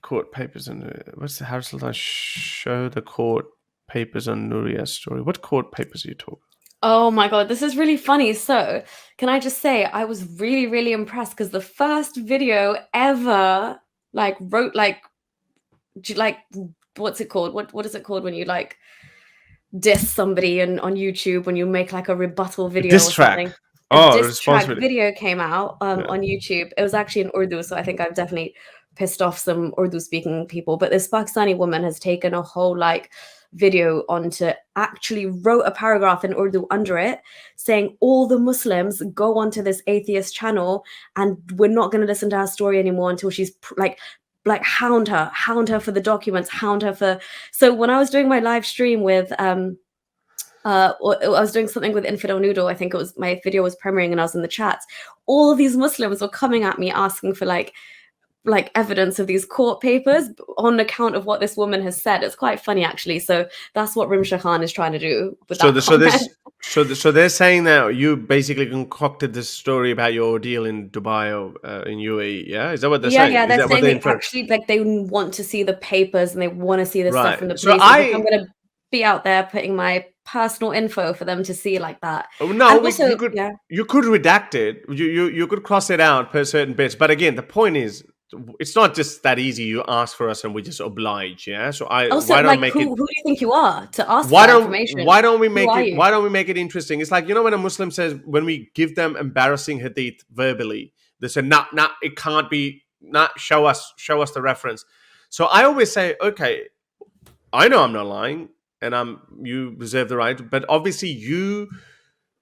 court papers and what's the Harris Sultan show the court papers on Nuriyah's story? What court papers are you talking? Oh my God, this is really funny. So, can I just say, I was really, really impressed because the first video ever, what's it called? What is it called when you like diss somebody on YouTube when you make like a rebuttal video Diss or track. something? A Oh, diss response track video. video came out on YouTube. It was actually in Urdu, so I think I've definitely pissed off some Urdu speaking people. But this Pakistani woman has taken a whole like video on to actually wrote a paragraph in Urdu under it saying all the Muslims go onto this atheist channel and we're not going to listen to her story anymore until she's like hound her for the documents, hound her for. So when I was doing my live stream with I was doing something with Infidel Noodle. I think it was my video was premiering and I was in the chats. All of these Muslims were coming at me asking for like evidence of these court papers on account of what this woman has said. It's quite funny actually. So that's what Rimsha Khan is trying to do with that comment. So they're saying that you basically concocted this story about your ordeal in Dubai or in UAE. Yeah, is that what they're saying? Yeah, Is they're that what saying they they actually like they want to see the papers and they want to see the stuff from the So police. I'm going to be out there putting my personal info for them to see like that. Oh, no, also, you could redact it. You could cross it out per certain bits. But again, the point is, it's not just that easy. You ask for us and we just oblige. Yeah. So why don't make who do you think you are to ask why for don't information? why don't we make it? Why don't we make it interesting? It's like, you know, when a Muslim says, when we give them embarrassing hadith verbally, they say, nah, it can't be. Not show us the reference. So I always say, okay, I know I'm not lying. And you reserve the right, but obviously you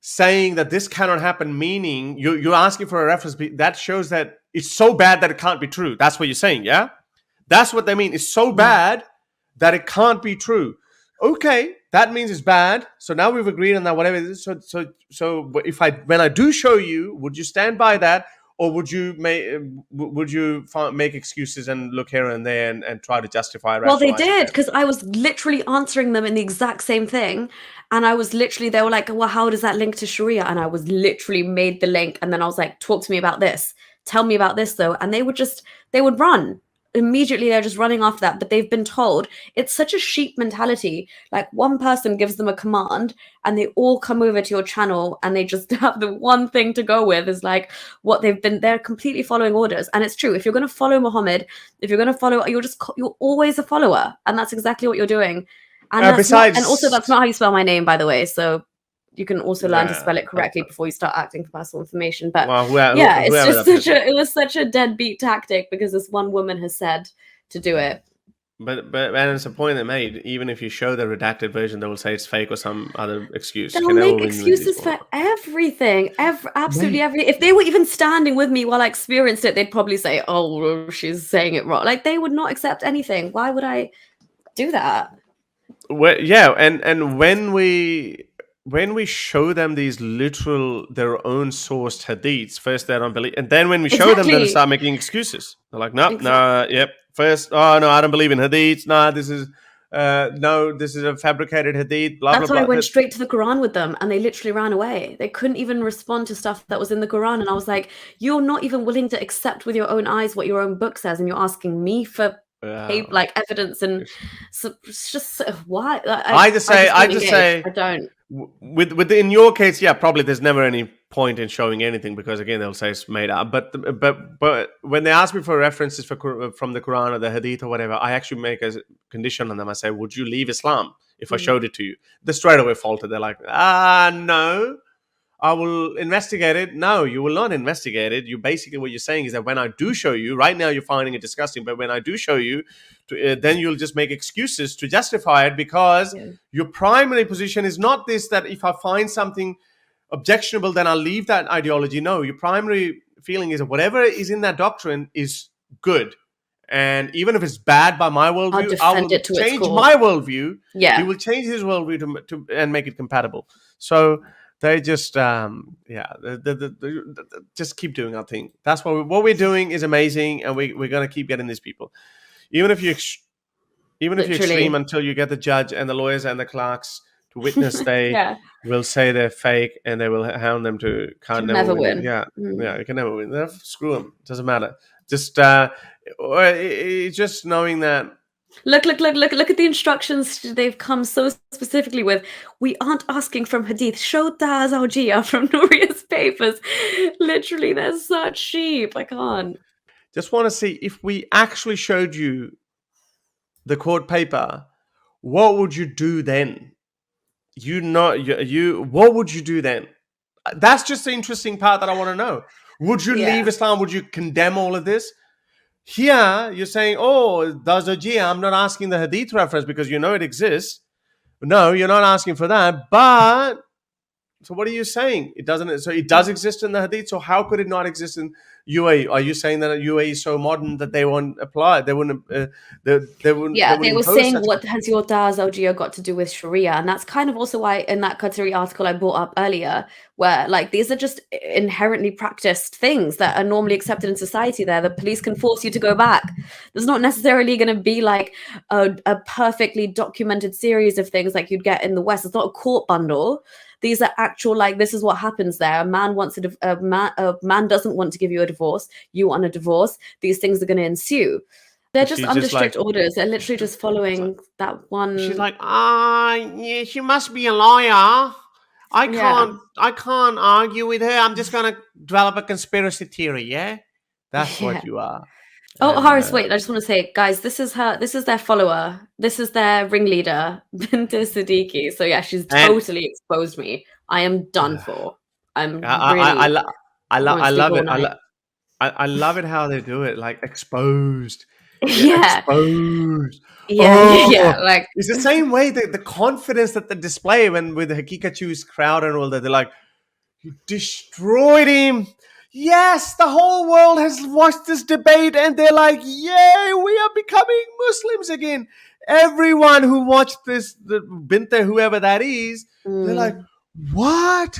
saying that this cannot happen, meaning you're asking for a reference, that shows that it's so bad that it can't be true. That's what you're saying, yeah? That's what they mean. It's so bad that it can't be true. Okay, that means it's bad. So now we've agreed on that. Whatever it is. So when I do show you, would you stand by that? Or would you make excuses and look here and there and try to justify? Well, they did, because I was literally answering them in the exact same thing, and they were like, "Well, how does that link to Sharia?" And I was literally made the link, and then I was like, "Talk to me about this. Tell me about this, though." And they would run immediately. They're just running after that, but they've been told it's such a sheep mentality. Like one person gives them a command and they all come over to your channel and they just have the one thing to go with is like what they're completely following orders. And it's true, if you're going to follow Muhammad, if you're going to follow, you're always a follower, and that's exactly what you're doing. And also that's not how you spell my name, by the way, so you can also learn to spell it correctly before you start acting for personal information. But it was such a deadbeat tactic because this one woman has said to do it. But it's a point they made. Even if you show the redacted version, they will say it's fake or some other excuse. They'll make excuses for everything, absolutely everything. If they were even standing with me while I experienced it, they'd probably say, "Oh, she's saying it wrong." Like they would not accept anything. Why would I do that? Well, yeah, and when we show them these literal, their own sourced hadiths, first they don't believe, and then when we show them, they start making excuses. They're like, yep. First, oh no, I don't believe in hadiths. This is a fabricated hadith. Blah, That's blah, why blah. I went straight to the Quran with them, and they literally ran away. They couldn't even respond to stuff that was in the Quran, and I was like, "You're not even willing to accept with your own eyes what your own book says, and you're asking me for evidence." And so it's just why I just say I don't. In your case, yeah, probably there's never any point in showing anything because again they'll say it's made up. But when they ask me for references from the Quran or the Hadith or whatever, I actually make a condition on them. I say, "Would you leave Islam if I showed it to you?" They straight away falter. They're like, no. I will investigate it. No, you will not investigate it. You basically, what you're saying is that when I do show you, right now you're finding it disgusting, but when I do show you, then you'll just make excuses to justify it because your primary position is not this, that if I find something objectionable, then I'll leave that ideology. No, your primary feeling is that whatever is in that doctrine is good. And even if it's bad by my worldview, I will change my worldview. Yeah. He will change his worldview to and make it compatible. So they just, just keep doing our thing. That's what we're doing is amazing, and we're going to keep getting these people. Even if you're extreme until you get the judge and the lawyers and the clerks to witness, they will say they're fake and they will hound them to never win. Yeah, you can never win. Screw them. Doesn't matter. Just just knowing that. Look at the instructions they've come so specifically with. We aren't asking from Hadith. Shota Zawjiya from Nuriyah's papers. Literally, they're such sheep. I can't. Just want to see if we actually showed you the court paper, what would you do then? What would you do then? That's just the interesting part that I want to know. Would you Yeah. leave Islam? Would you condemn all of this? Here, you're saying, oh, Dazajia, I'm not asking the Hadith reference because you know it exists. No, you're not asking for that. But, so what are you saying? It doesn't, so it does exist in the Hadith. So how could it not exist in UAE? Are you saying that UAE is so modern that they won't apply? They wouldn't, they Yeah, wouldn't they were impose saying, such. what has your Da Zawjiya got to do with Sharia? And that's kind of also why in that Qatari article I brought up earlier, where like these are just inherently practiced things that are normally accepted in society there. The police can force you to go back. There's not necessarily going to be like a perfectly documented series of things like you'd get in the West. It's not a court bundle. These are actual, like, this is what happens there. A man wants a man doesn't want to give you a divorce. You want a divorce. These things are going to ensue. They're just She's under just strict like, orders. They're literally just following that she's one. like, yeah, she must be a liar. Yeah. I can't argue with her. I'm just gonna develop a conspiracy theory. Yeah, that's Yeah. what you are. Oh, And Horace, wait, I just want to say, guys, this is their follower. This is their ringleader, Binta Siddiqui. So yeah, she's and totally exposed me. I am done for. I'm I, I, really I won't sleep love all it. night. I love it how they do it. Like exposed. Yeah, Yeah. exposed. Yeah. Oh, Like, it's the same way the confidence that they display when with the Hakikachu's crowd and all that. They're like, you destroyed him. Yes, the whole world has watched this debate and they're like, yay, we are becoming Muslims again. Everyone who watched this, the Binte, whoever that is, they're like, what?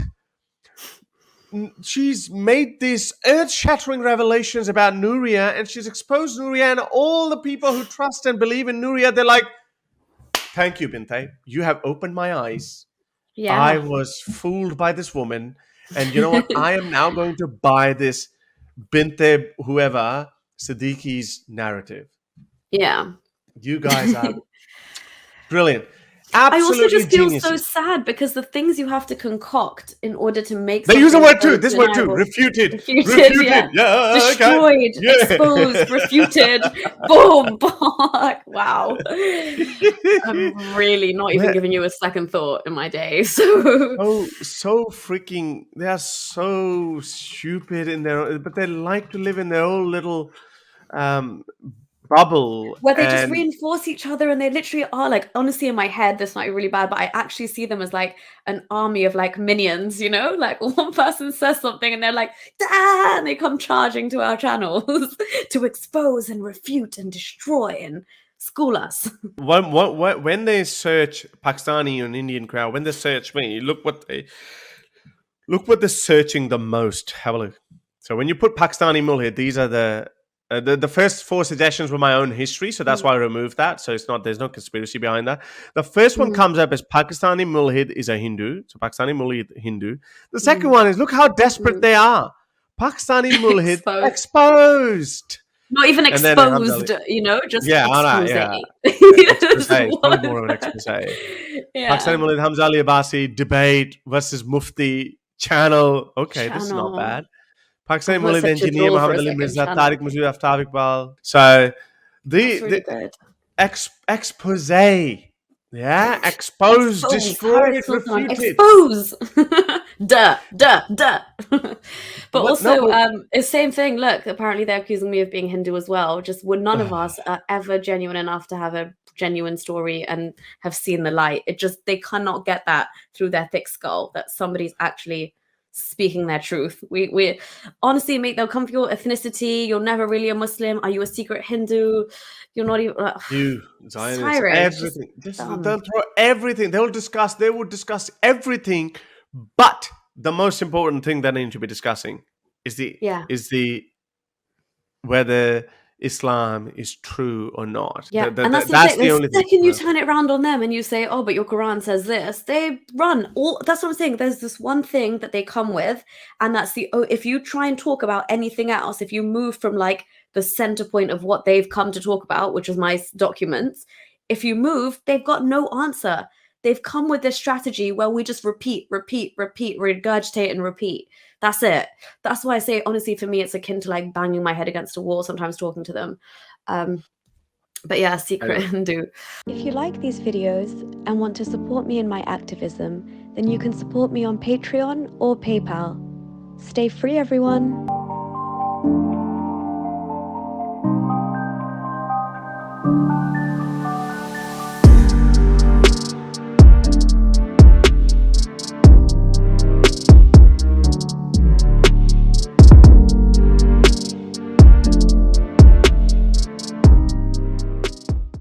She's made these earth-shattering revelations about Nuriyah and she's exposed Nuriyah, and all the people who trust and believe in Nuriyah, they're like, thank you, Binte. You have opened my eyes. I yeah. was fooled by this woman. And you know what? I am now going to buy this Binte, whoever, Siddiqui's narrative. Yeah. You guys are brilliant. I also Absolutely just feel so geniuses. sad because the things you have to concoct in order to make They use a something word so too. This word too. undeniable. Refuted. Refuted, yeah. Refuted. Yeah, okay. Destroyed, Yeah. exposed, refuted, boom, like, wow. I'm really not even They're giving you a second thought in my day. So so freaking. They are so stupid in their, but they like to live in their own little um, bubble. where they just And reinforce each other and they literally are like, honestly, in my head, this might be really bad, but I actually see them as like an army of like minions, you know? Like one person says something and they're like, "Ah!" and they come charging to our channels to expose and refute and destroy and school us. when they search Pakistani and Indian crowd, when they search me, look what they're searching the most. Have a look. So when you put Pakistani mulhid, these are the first four suggestions were my own history, so that's why I removed that. So it's not, there's no conspiracy behind that. The first one comes up as Pakistani mulhid is a Hindu, so Pakistani mulhid Hindu. The second one is, look how desperate they are. Pakistani mulhid Exposed. exposed. Not even And then exposed, you know, just yeah, expose. yeah. Just Expose. It's probably one. more of an expose. Yeah. Pakistani mulhid Hamza Ali Abbasi debate versus Mufti channel. Okay, this is not Channel. bad. I Pakistani thought mulhid such a engineer drawl for Muhammad a Ali second. Mirza, Channel. Tariq Masood Aftab Iqbal. So That's really the good. expose. Yeah, exposed, Expose. destroyed, Harris Sultan. refuted. Expose. Duh. But What? also, No, but it's same thing. Look, apparently they're accusing me of being Hindu as well. Just none of us are ever genuine enough to have a genuine story and have seen the light. It just, they cannot get that through their thick skull that somebody's actually speaking their truth. We honestly, mate, they'll come for your ethnicity. You're never really a Muslim. Are you a secret Hindu? You're not even you Zionists, Cyrus. Just everything. dumb. They'll throw everything. They will discuss everything, but the most important thing that they need to be discussing is Yeah. whether Islam is true or not. Yeah, and that's the That's thing. the The only thing. second you turn it around on them and you say, "Oh, but your Quran says this," they run. All that's what I'm saying. There's this one thing that they come with, and that's if you try and talk about anything else, if you move from like the center point of what they've come to talk about, which is my documents, if you move, they've got no answer. They've come with this strategy where we just repeat, regurgitate, and repeat. That's it. That's why I say, honestly, for me, it's akin to like banging my head against a wall sometimes talking to them. But yeah, secret Hindu. If you like these videos and want to support me in my activism, then you can support me on Patreon or PayPal. Stay free, everyone.